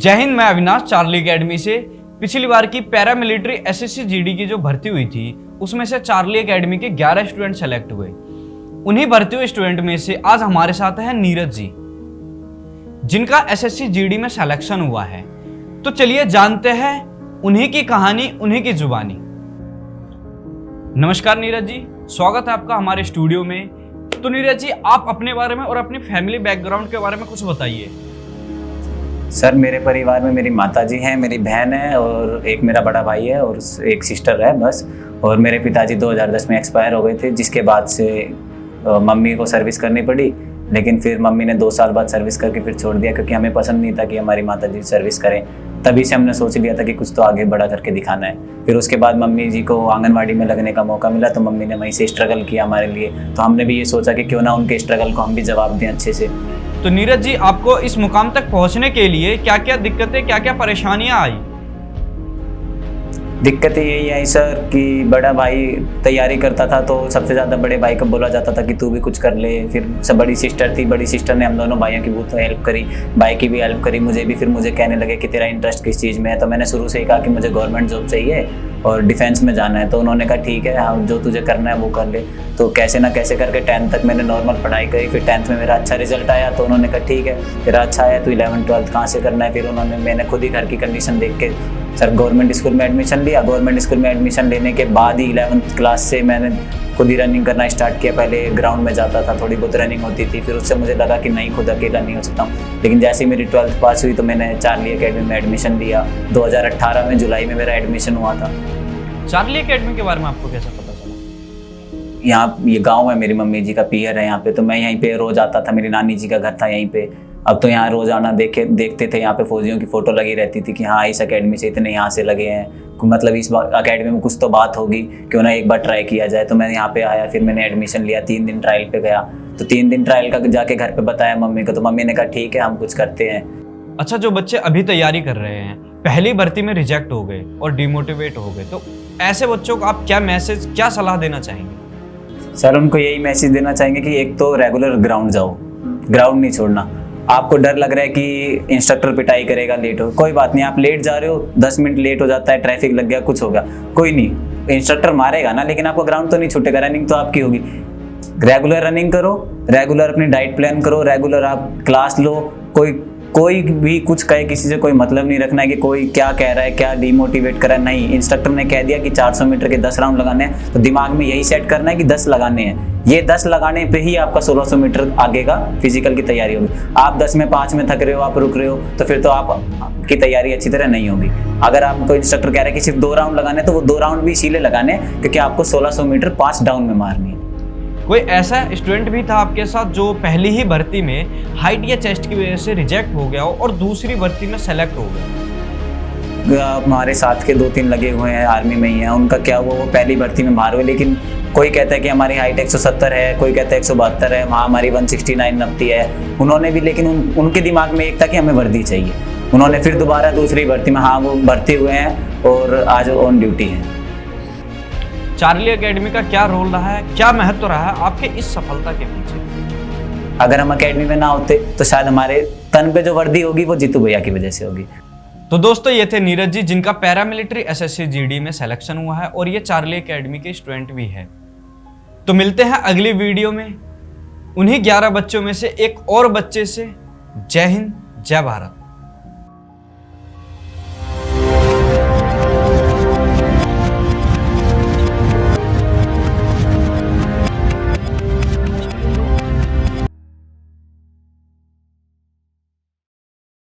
जय हिंद। मैं Avinash Charlie academy से। पिछली बार की पैरामिलिट्री एसएससी जीडी की जो भर्ती हुई थी उसमें से चार्ली अकेडमी के 11 स्टूडेंट सेलेक्ट हुए। उन्हीं भर्ती हुए स्टूडेंट में से आज हमारे साथ है नीरज जी, जिनका एसएससी जीडी में सिलेक्शन हुआ है। तो चलिए जानते हैं उन्हीं की कहानी, उन्हीं की जुबानी। नमस्कार नीरज जी, स्वागत है आपका हमारे स्टूडियो में। तो नीरज जी, आप अपने बारे में और अपनी फैमिली बैकग्राउंड के बारे में कुछ बताइए। सर, मेरे परिवार में मेरी माताजी हैं, मेरी बहन है और एक मेरा बड़ा भाई है और एक सिस्टर है बस। और मेरे पिताजी 2010 में एक्सपायर हो गए थे, जिसके बाद से मम्मी को सर्विस करनी पड़ी। लेकिन फिर मम्मी ने 2 साल बाद सर्विस करके फिर छोड़ दिया, क्योंकि हमें पसंद नहीं था कि हमारी माताजी सर्विस करें। तभी से हमने सोच लिया था कि कुछ तो आगे बड़ा करके दिखाना है। फिर उसके बाद मम्मी जी को आंगनवाड़ी में लगने का मौका मिला, तो मम्मी ने वहीं से स्ट्रगल किया हमारे लिए। तो हमने भी ये सोचा कि क्यों ना उनके स्ट्रगल को हम भी जवाब दें अच्छे से। तो नीरज जी, आपको इस मुकाम तक पहुंचने के लिए क्या क्या दिक्कतें, क्या क्या परेशानियां आई? दिक्कतें यही आई सर कि बड़ा भाई तैयारी करता था, तो सबसे ज़्यादा बड़े भाई को बोला जाता था कि तू भी कुछ कर ले। फिर सब बड़ी सिस्टर थी, बड़ी सिस्टर ने हम दोनों भाइयों की बहुत हेल्प करी, भाई की भी हेल्प करी, मुझे भी। फिर मुझे कहने लगे कि तेरा इंटरेस्ट किस चीज़ में है। तो मैंने शुरू से ही कहा कि मुझे गवर्नमेंट जॉब चाहिए और डिफेंस में जाना है। तो उन्होंने कहा ठीक है, हाँ जो तुझे करना है वो कर ले। तो कैसे ना कैसे करके 10th तक मैंने नॉर्मल पढ़ाई करी। फिर 10th में मेरा अच्छा रिजल्ट आया, तो उन्होंने कहा ठीक है तेरा अच्छा आया, तो 11th 12th कहाँ से करना है। फिर मैंने खुद ही घर की कंडीशन देख के सर गवर्नमेंट स्कूल में एडमिशन लिया। गवर्नमेंट स्कूल में एडमिशन लेने के बाद ही 11th क्लास से मैंने खुद ही रनिंग करना स्टार्ट किया। पहले ग्राउंड में जाता था, थोड़ी बहुत रनिंग होती थी। फिर उससे मुझे लगा कि नहीं, खुद अकेला नहीं हो सकता हूँ। लेकिन जैसे ही मेरी 12th पास हुई तो मैंने चार्ली अकेडमी में एडमिशन लिया। 2018 में जुलाई में मेरा एडमिशन हुआ था। चार्ली अकेडमी के बारे में आपको कैसा पता चला? यहाँ ये गांव है, मेरी मम्मी जी का पीयर है यहाँ पे, तो मैं यहीं पे रोज आता था। मेरी नानी जी का घर था यहीं पे। अब तो यहाँ रोज आना देखते थे। यहाँ पे फौजियों की फोटो लगी रहती थी कि हाँ इस अकेडमी से इतने यहाँ से लगे हैं, मतलब इस अकेडमी में कुछ तो बात होगी, क्यों ना एक बार ट्राई किया जाए। तो मैं यहाँ पे आया, फिर मैंने एडमिशन लिया। 3 दिन ट्रायल पे गया, तो 3 दिन ट्रायल का जाके घर पे बताया मम्मी को, तो मम्मी ने कहा ठीक है हम कुछ करते हैं। अच्छा, जो बच्चे अभी तैयारी कर रहे हैं, पहली भर्ती में रिजेक्ट हो गए और डिमोटिवेट हो गए, तो ऐसे बच्चों को आप क्या मैसेज, क्या सलाह देना चाहेंगे? सर, उनको यही मैसेज देना चाहेंगे कि एक तो रेगुलर ग्राउंड जाओ, ग्राउंड नहीं छोड़ना। आपको डर लग रहा है कि इंस्ट्रक्टर पिटाई करेगा, लेट हो, कोई बात नहीं। आप लेट जा रहे हो, 10 मिनट लेट हो जाता है, ट्रैफिक लग गया, कुछ हो गया, कोई नहीं, इंस्ट्रक्टर मारेगा ना, लेकिन आपको ग्राउंड तो नहीं छूटेगा, रनिंग तो आपकी होगी। रेगुलर रनिंग करो, रेगुलर अपनी डाइट प्लान करो, रेगुलर आप क्लास लो। कोई भी कुछ कहे, किसी से कोई मतलब नहीं रखना है कि कोई क्या कह रहा है, क्या डिमोटिवेट कर रहा है। नहीं, इंस्ट्रक्टर ने कह दिया कि 400 मीटर के 10 राउंड लगाने हैं, तो दिमाग में यही सेट करना है कि 10 लगाने हैं। ये 10 लगाने पे ही आपका 1600 मीटर आगे का फिजिकल की तैयारी होगी। आप 10 में 5 में थक रहे हो, आप रुक रहे हो, तो फिर तो आपकी तैयारी अच्छी तरह नहीं होगी। अगर आपको इंस्ट्रक्टर कह रहा है कि सिर्फ 2 राउंड लगाने, तो वो 2 राउंड भी इसीलिए लगाने, क्योंकि आपको 1600 मीटर 5 डाउन में मारनी है। कोई ऐसा स्टूडेंट भी था आपके साथ जो पहली ही भर्ती में हाइट या चेस्ट की वजह से रिजेक्ट हो गया हो और दूसरी भर्ती में सेलेक्ट हो गया? हमारे साथ के 2-3 लगे हुए हैं, आर्मी में ही हैं। उनका क्या वो पहली भर्ती में बाहर हुए, लेकिन कोई कहता है कि हमारी हाइट 170 है, कोई कहता है 172 है, वहाँ हमारी 169 नपती है। उन्होंने भी, लेकिन उनके दिमाग में एक था कि हमें वर्दी चाहिए। उन्होंने फिर दोबारा दूसरी भर्ती में, हाँ वो भर्ती हुए हैं और आज ऑन ड्यूटी हैं। चार्ली अकेडमी का क्या रोल रहा है, क्या महत्व रहा है आपके इस सफलता के पीछे? अगर हम अकेडमी में ना होते तो शायद हमारे तन पे जो वर्दी होगी वो जीतू भैया की वजह से होगी। तो दोस्तों, ये थे नीरज जी, जिनका पैरामिलिट्री एसएससी जीडी में सिलेक्शन हुआ है और ये चार्ली अकेडमी के स्टूडेंट भी है। तो मिलते हैं अगली वीडियो में उन्हीं 11 बच्चों में से एक और बच्चे से। जय हिंद, जय भारत।